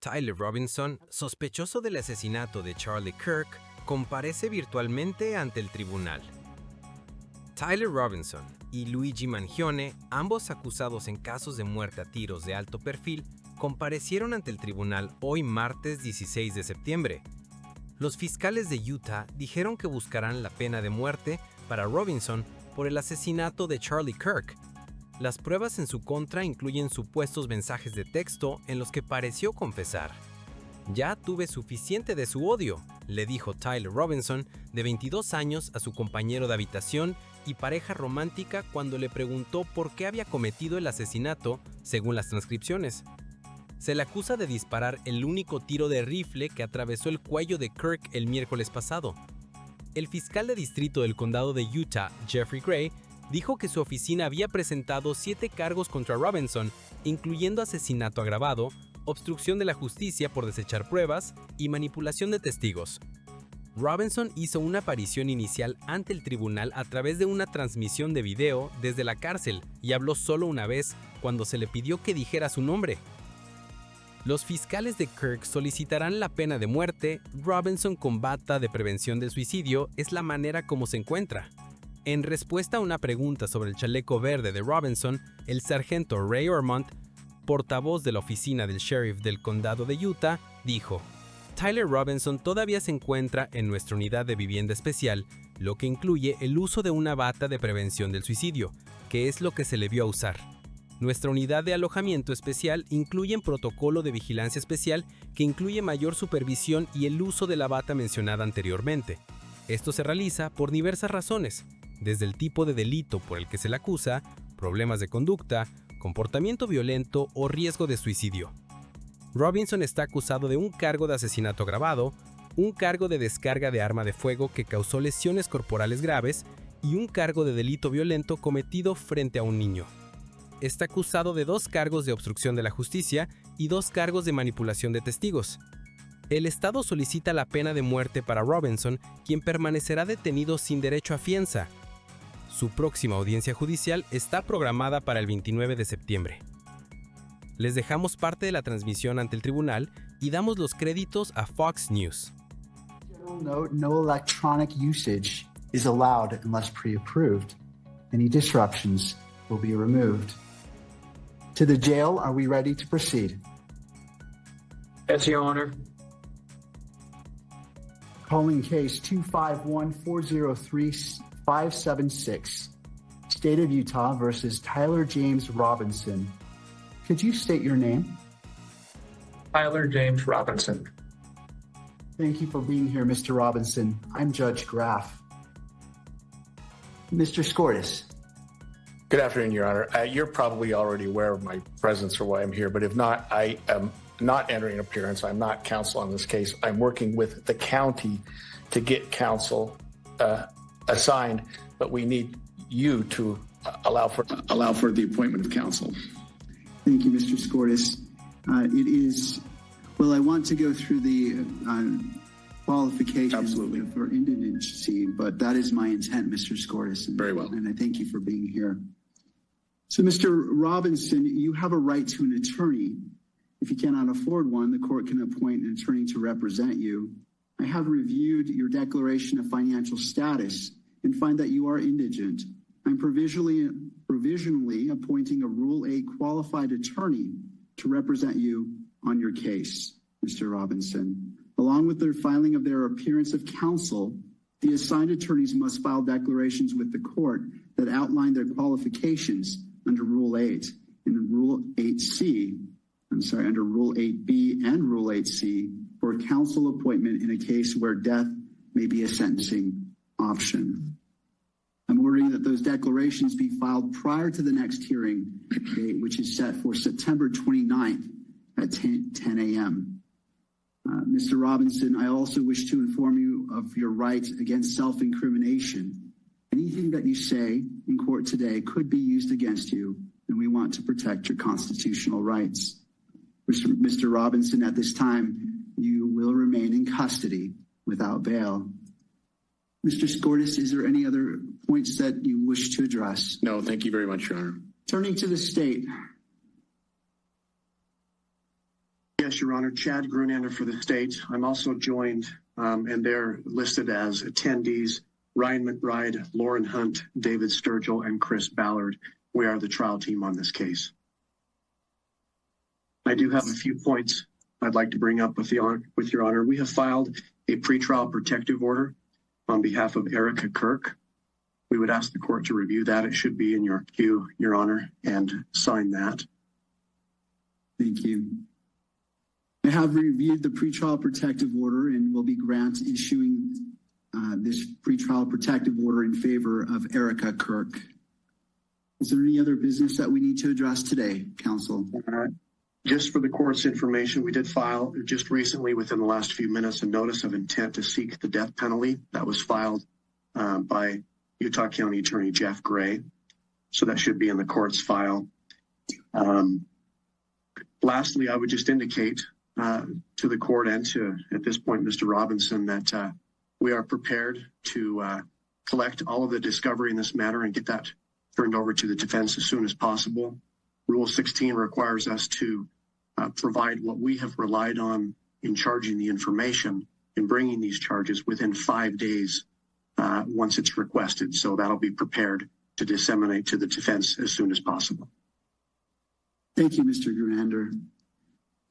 Tyler Robinson, sospechoso del asesinato de Charlie Kirk, comparece virtualmente ante el tribunal. Tyler Robinson y Luigi Mangione, ambos acusados en casos de muerte a tiros de alto perfil, comparecieron ante el tribunal hoy martes 16 de septiembre. Los fiscales de Utah dijeron que buscarán la pena de muerte para Robinson por el asesinato de Charlie Kirk. Las pruebas en su contra incluyen supuestos mensajes de texto en los que pareció confesar. «Ya tuve suficiente de su odio», le dijo Tyler Robinson, de 22 años, a su compañero de habitación y pareja romántica cuando le preguntó por qué había cometido el asesinato, según las transcripciones. Se le acusa de disparar el único tiro de rifle que atravesó el cuello de Kirk el miércoles pasado. El fiscal de distrito del condado de Utah, Jeffrey Gray, dijo que su oficina había presentado 7 cargos contra Robinson, incluyendo asesinato agravado, obstrucción de la justicia por desechar pruebas y manipulación de testigos. Robinson hizo una aparición inicial ante el tribunal a través de una transmisión de video desde la cárcel y habló solo una vez cuando se le pidió que dijera su nombre. Los fiscales de Kirk solicitarán la pena de muerte. Robinson, con bata de prevención del suicidio, es la manera como se encuentra. En respuesta a una pregunta sobre el chaleco verde de Robinson, el sargento Ray Ormond, portavoz de la oficina del sheriff del condado de Utah, dijo: «Tyler Robinson todavía se encuentra en nuestra unidad de vivienda especial, lo que incluye el uso de una bata de prevención del suicidio, que es lo que se le vio a usar. Nuestra unidad de alojamiento especial incluye un protocolo de vigilancia especial que incluye mayor supervisión y el uso de la bata mencionada anteriormente. Esto se realiza por diversas razones, desde el tipo de delito por el que se le acusa, problemas de conducta, comportamiento violento o riesgo de suicidio». Robinson está acusado de un cargo de asesinato agravado, un cargo de descarga de arma de fuego que causó lesiones corporales graves y un cargo de delito violento cometido frente a un niño. Está acusado de 2 cargos de obstrucción de la justicia y 2 cargos de manipulación de testigos. El Estado solicita la pena de muerte para Robinson, quien permanecerá detenido sin derecho a fianza. Su próxima audiencia judicial está programada para el 29 de septiembre. Les dejamos parte de la transmisión ante el tribunal y damos los créditos a Fox News. Note: no electronic usage is allowed unless pre-approved. Any disruptions will be removed. To the jail, are we ready to proceed? Yes, Your Honor. Calling case 251-403-576, State of Utah versus Tyler James Robinson. Could you state your name? Tyler James Robinson. Thank you for being here, Mr. Robinson. I'm Judge Graff. Mr. Scortis. Good afternoon, Your Honor. You're probably already aware of my presence or why I'm here, but if not, I am not entering an appearance. I'm not counsel on this case. I'm working with the county to get counsel assigned, but we need you to allow for the appointment of counsel. Thank you, Mr. Scortis. I want to go through the qualifications Absolutely. For indigency, but that is my intent, Mr. Scortis. Very well. And I thank you for being here. So, Mr. Robinson, you have a right to an attorney. If you cannot afford one, the court can appoint an attorney to represent you. I have reviewed your declaration of financial status and find that you are indigent. I'm provisionally appointing a Rule 8 qualified attorney to represent you on your case, Mr. Robinson. Along with the filing of their appearance of counsel, the assigned attorneys must file declarations with the court that outline their qualifications under Rule 8 and Rule 8C. Under Rule 8B and Rule 8C for counsel appointment in a case where death may be a sentencing option. I'm ordering that those declarations be filed prior to the next hearing date, which is set for September 29th at 10 a.m. Mr. Robinson, I also wish to inform you of your right against self-incrimination. Anything that you say in court today could be used against you, and we want to protect your constitutional rights. Mr. Robinson, at this time, you will remain in custody without bail. Mr. Scortis, is there any other points that you wish to address? No, thank you very much, Your Honor. Turning to the state. Yes, Yes, Your Honor. Chad Grunander for the state. I'm also joined, and they're listed as attendees, Ryan McBride, Lauren Hunt, David Sturgill, and Chris Ballard. We are the trial team on this case. I do have a few points I'd like to bring up with Your Honor. We have filed a pretrial protective order on behalf of Erica Kirk. We would ask the court to review that. It should be in your queue, Your Honor, and sign that. Thank you. I have reviewed the pretrial protective order and will be issuing this pretrial protective order in favor of Erica Kirk. Is there any other business that we need to address today, counsel? Just for the court's information, we did file just recently, within the last few minutes, a notice of intent to seek the death penalty that was filed by Utah County Attorney Jeff Gray. So that should be in the court's file. Lastly, I would just indicate to the court and to, at this point, Mr. Robinson, that we are prepared to collect all of the discovery in this matter and get that turned over to the defense as soon as possible. Rule 16 requires us to provide what we have relied on in charging the information and bringing these charges within 5 days once it's requested. So that'll be prepared to disseminate to the defense as soon as possible. Thank you, Mr. Grunander.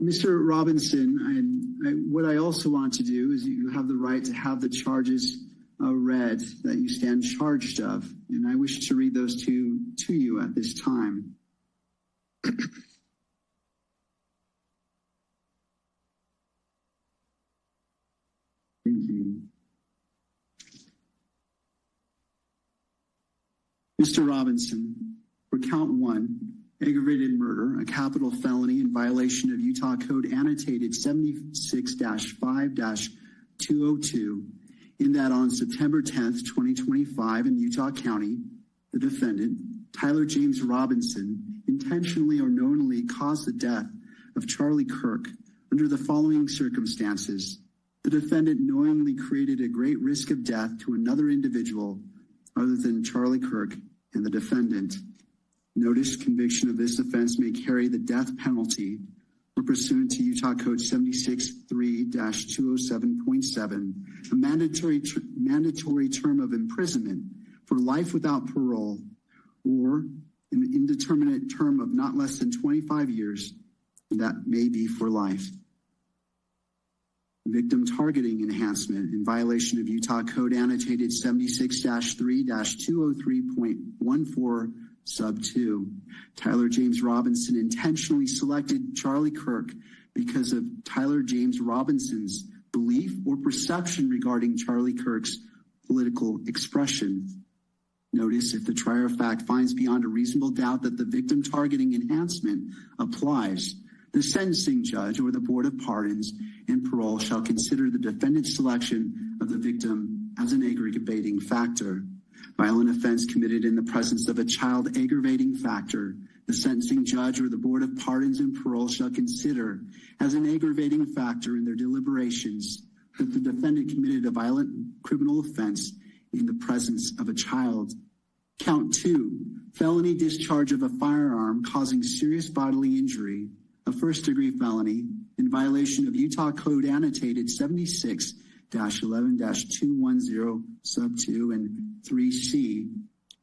Mr. Robinson, what I also want to do is you have the right to have the charges read that you stand charged of, and I wish to read those to you at this time. Thank you. Mr. Robinson, for count 1, aggravated murder, a capital felony in violation of Utah Code Annotated 76-5-202, in that on September 10th, 2025 in Utah County, the defendant, Tyler James Robinson, intentionally or knowingly caused the death of Charlie Kirk under the following circumstances. The defendant knowingly created a great risk of death to another individual other than Charlie Kirk and the defendant. Notice conviction of this offense may carry the death penalty or pursuant to Utah Code 76-3-207.7, a mandatory term of imprisonment for life without parole or an indeterminate term of not less than 25 years, that may be for life. Victim targeting enhancement in violation of Utah Code Annotated 76-3-203.14 sub 2. Tyler James Robinson intentionally selected Charlie Kirk because of Tyler James Robinson's belief or perception regarding Charlie Kirk's political expression. Notice if the trier of fact finds beyond a reasonable doubt that the victim targeting enhancement applies, the sentencing judge or the Board of Pardons and Parole shall consider the defendant's selection of the victim as an aggravating factor. Violent offense committed in the presence of a child aggravating factor, the sentencing judge or the Board of Pardons and Parole shall consider as an aggravating factor in their deliberations that the defendant committed a violent criminal offense in the presence of a child. Count 2, felony discharge of a firearm causing serious bodily injury, a first-degree felony in violation of Utah Code Annotated 76-11-210 sub 2 and 3C,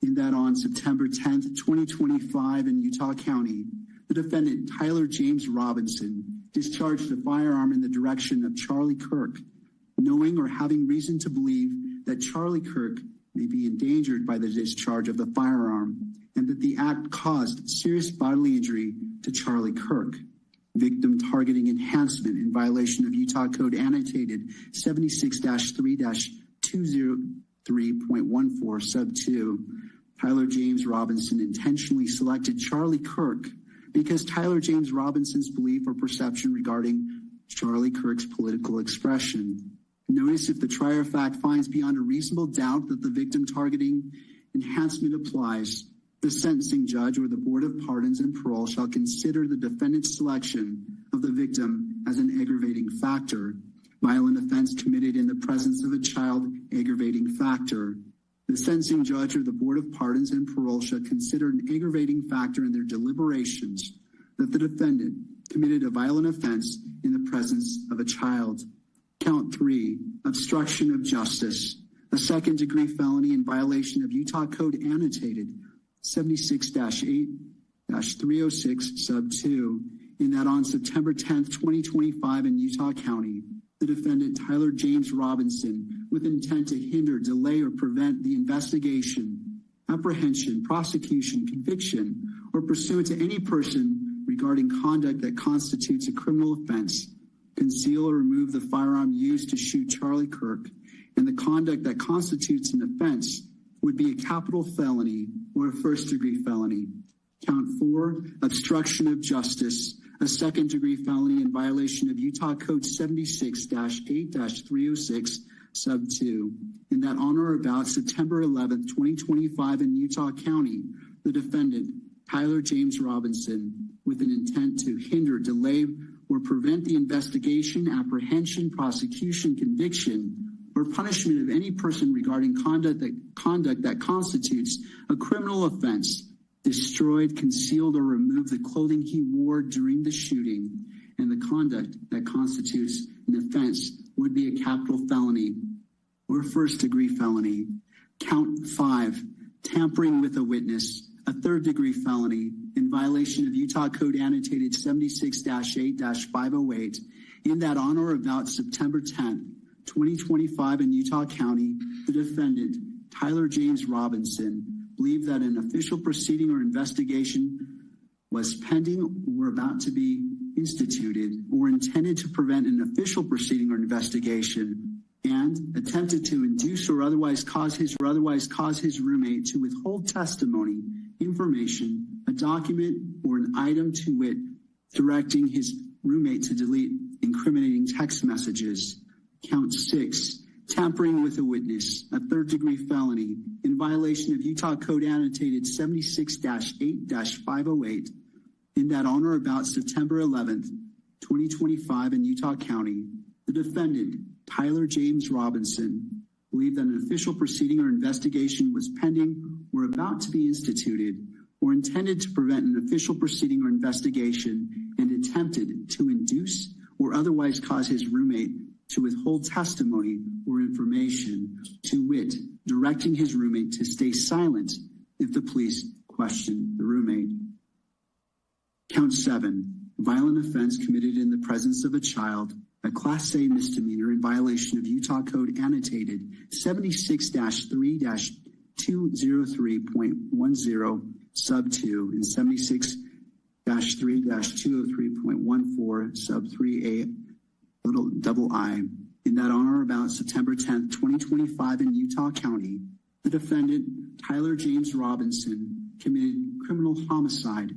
in that on September 10th, 2025 in Utah County, the defendant Tyler James Robinson discharged a firearm in the direction of Charlie Kirk, knowing or having reason to believe that Charlie Kirk may be endangered by the discharge of the firearm and that the act caused serious bodily injury to Charlie Kirk. Victim targeting enhancement in violation of Utah Code Annotated 76-3-203.14 sub 2. Tyler James Robinson intentionally selected Charlie Kirk because Tyler James Robinson's belief or perception regarding Charlie Kirk's political expression. Notice if the trier of fact finds beyond a reasonable doubt that the victim targeting enhancement applies, the sentencing judge or the Board of Pardons and Parole shall consider the defendant's selection of the victim as an aggravating factor. Violent offense committed in the presence of a child aggravating factor. The sentencing judge or the Board of Pardons and Parole shall consider an aggravating factor in their deliberations that the defendant committed a violent offense in the presence of a child. Count 3, obstruction of justice, a second-degree felony in violation of Utah Code Annotated 76-8-306 sub 2, in that on September 10th, 2025 in Utah County, the defendant Tyler James Robinson, with intent to hinder, delay, or prevent the investigation, apprehension, prosecution, conviction, or pursuant to any person regarding conduct that constitutes a criminal offense, conceal or remove the firearm used to shoot Charlie Kirk, and the conduct that constitutes an offense would be a capital felony or a first-degree felony. Count 4, obstruction of justice, a second-degree felony in violation of Utah Code 76-8-306 sub 2, in that on or about September 11th, 2025 in Utah County, the defendant, Tyler James Robinson, with an intent to hinder, delay, or prevent the investigation, apprehension, prosecution, conviction, or punishment of any person regarding conduct that constitutes a criminal offense, destroyed, concealed, or removed the clothing he wore during the shooting, and the conduct that constitutes an offense would be a capital felony or first-degree felony. Count 5, tampering with a witness, a third-degree felony in violation of Utah Code Annotated 76-8-508, in that on or about September 10th, 2025 in Utah County, the defendant, Tyler James Robinson, believed that an official proceeding or investigation was pending or about to be instituted or intended to prevent an official proceeding or investigation, and attempted to induce or otherwise cause his roommate to withhold testimony, information, a document, or an item, to wit, directing his roommate to delete incriminating text messages. Count 6, tampering with a witness, a third-degree felony in violation of Utah Code Annotated 76-8-508, in that on or about September 11th, 2025 in Utah County, the defendant, Tyler James Robinson, believed that an official proceeding or investigation was pending or about to be instituted or intended to prevent an official proceeding or investigation, and attempted to induce or otherwise cause his roommate to withhold testimony or information, to wit, directing his roommate to stay silent if the police questioned the roommate. Count 7, violent offense committed in the presence of a child, a Class A misdemeanor in violation of Utah Code Annotated 76-3-203.10 sub 2 and 76-3-203.14 sub 3a little double I, in that on or about September 10th, 2025 in Utah County, the defendant, Tyler James Robinson, committed criminal homicide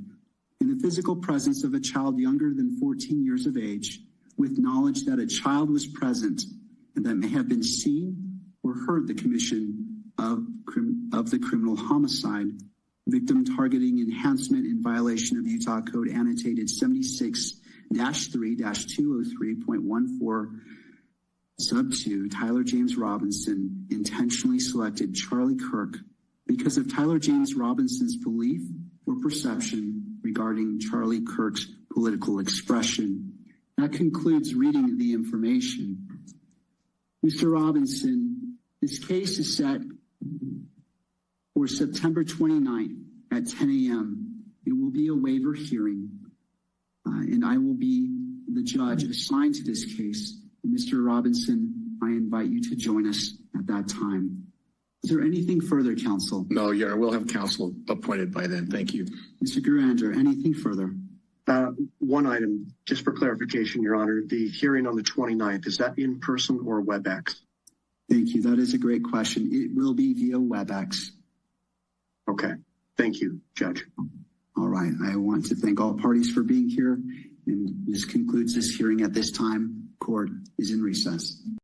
in the physical presence of a child younger than 14 years of age, with knowledge that a child was present and that may have been seen or heard the commission of the criminal homicide. Victim targeting enhancement in violation of Utah Code Annotated 76-3-203.14 sub 2, Tyler James Robinson intentionally selected Charlie Kirk because of Tyler James Robinson's belief or perception regarding Charlie Kirk's political expression. That concludes reading the information. Mr. Robinson, this case is set for September 29th at 10 a.m. It will be a waiver hearing, and I will be the judge assigned to this case. Mr. Robinson, I invite you to join us at that time. Is there anything further, counsel? No, Your Honor, we'll have counsel appointed by then. Thank you. Mr. Gurander, anything further? One item, just for clarification, Your Honor, the hearing on the 29th, is that in person or WebEx? Thank you. That is a great question. It will be via WebEx. Okay. Thank you, Judge. All right. I want to thank all parties for being here, and this concludes this hearing at this time. Court is in recess.